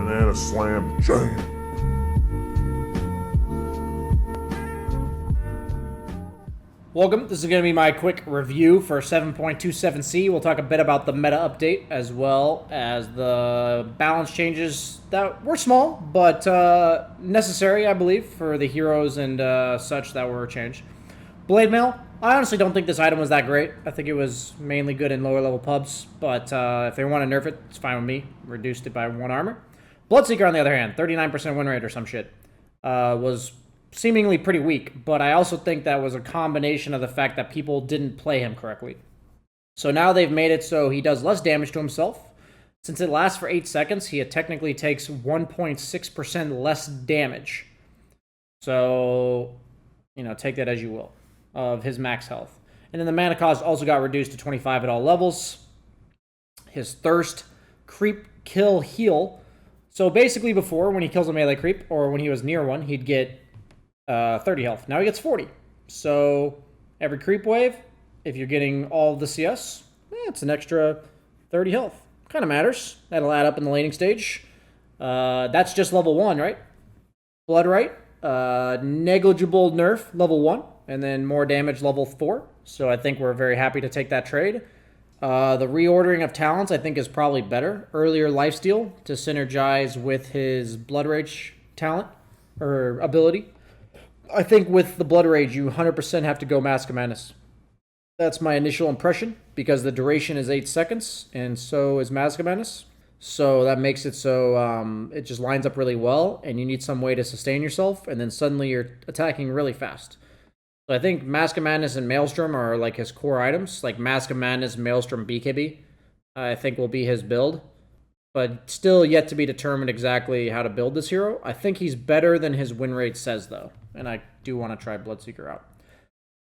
Banana Slam Jam. Welcome. This is going to be my quick review for 7.27c. We'll talk a bit about the meta update as well as the balance changes that were small but necessary, I believe, for the heroes and such that were changed. Blade Mail. I honestly don't think this item was that great. I think it was mainly good in lower level pubs, but if they want to nerf it, it's fine with me. Reduced it by 1 armor. Bloodseeker, on the other hand, 39% win rate or some shit, was seemingly pretty weak, but I also think that was a combination of the fact that people didn't play him correctly. So now they've made it so he does less damage to himself. Since it lasts for 8 seconds, he technically takes 1.6% less damage. So, take that as you will, of his max health. And then the mana cost also got reduced to 25 at all levels. His thirst, creep, kill, heal. So basically before, when he kills a melee creep, or when he was near one, he'd get 30 health. Now he gets 40. So every creep wave, if you're getting all of the CS, it's an extra 30 health. Kind of matters. That'll add up in the laning stage. That's just level 1, right? Blood right. Negligible nerf, level 1. And then more damage, level 4. So I think we're very happy to take that trade. The reordering of talents, I think, is probably better. Earlier lifesteal to synergize with his Blood Rage talent or ability. I think with the Blood Rage, you 100% have to go Mask of Madness. That's my initial impression, because the duration is 8 seconds, and so is Mask of Madness. So that makes it so it just lines up really well, and you need some way to sustain yourself, and then suddenly you're attacking really fast. So I think Mask of Madness and Maelstrom are like his core items, like Mask of Madness, Maelstrom, BKB, I think will be his build. But still yet to be determined exactly how to build this hero. I think he's better than his win rate says, though. And I do want to try Bloodseeker out.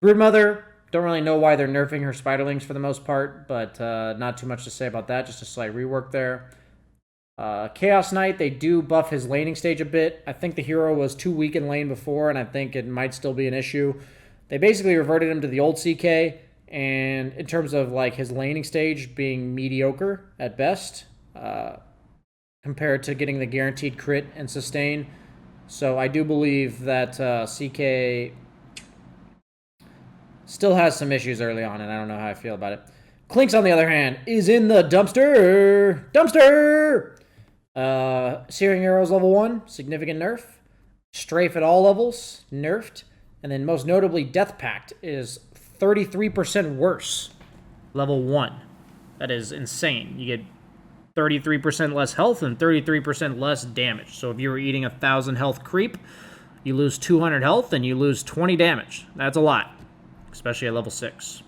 Broodmother, don't really know why they're nerfing her Spiderlings for the most part, but not too much to say about that. Just a slight rework there. Chaos Knight, they do buff his laning stage a bit. I think the hero was too weak in lane before, and I think it might still be an issue. They basically reverted him to the old CK, and in terms of like his laning stage being mediocre at best, compared to getting the guaranteed crit and sustain. So I do believe that CK still has some issues early on, and I don't know how I feel about it. Clinks, on the other hand, is in the dumpster. Searing Arrows level 1, significant nerf. Strafe at all levels, nerfed. And then most notably, Death Pact is 33% worse, level 1. That is insane. You get 33% less health and 33% less damage. So if you were eating 1,000 health creep, you lose 200 health and you lose 20 damage. That's a lot, especially at level 6.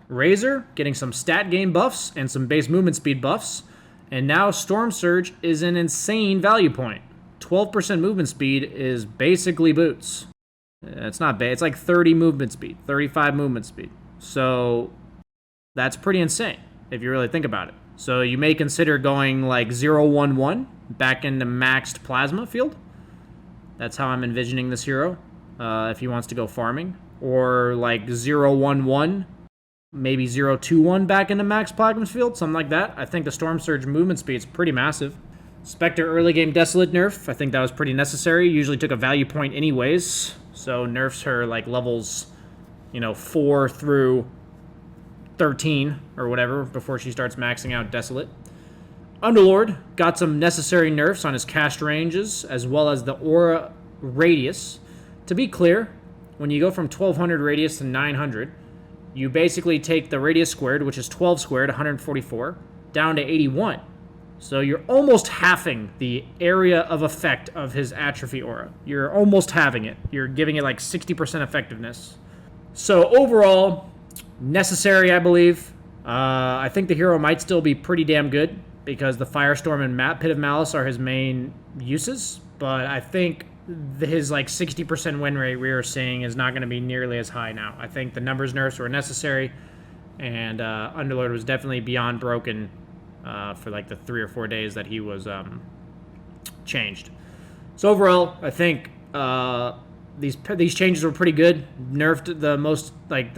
Razor, getting some stat gain buffs and some base movement speed buffs. And now Storm Surge is an insane value point. 12% movement speed is basically boots. It's not bad. It's like 30 movement speed, 35 movement speed. So that's pretty insane if you really think about it. So you may consider going like 0-1-1 back into maxed plasma field. That's how I'm envisioning this hero if he wants to go farming. Or like 0-1-1, maybe 0-2-1 back into max plasma field, something like that. I think the Storm Surge movement speed is pretty massive. Spectre early game Desolate nerf, I think that was pretty necessary. Usually took a value point anyways. So nerfs her like levels, 4 through 13 or whatever before she starts maxing out Desolate. Underlord got some necessary nerfs on his cast ranges as well as the aura radius. To be clear, when you go from 1200 radius to 900, you basically take the radius squared, which is 12 squared, 144, down to 81. So you're almost halving the area of effect of his atrophy aura. You're almost halving it. You're giving it like 60% effectiveness. So overall, necessary, I believe. I think the hero might still be pretty damn good because the Firestorm and Pit of Malice are his main uses. But I think his like 60% win rate we are seeing is not going to be nearly as high now. I think the numbers nerfs were necessary, and Underlord was definitely beyond broken for like the 3 or 4 days that he was changed. So overall, I think these changes were pretty good. Nerfed the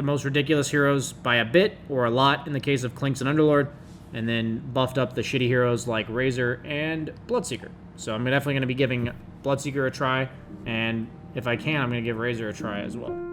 most ridiculous heroes by a bit or a lot in the case of Clinks and Underlord. and then buffed up the shitty heroes like Razor and Bloodseeker. So I'm definitely going to be giving Bloodseeker a try, and if I can, I'm going to give Razor a try as well.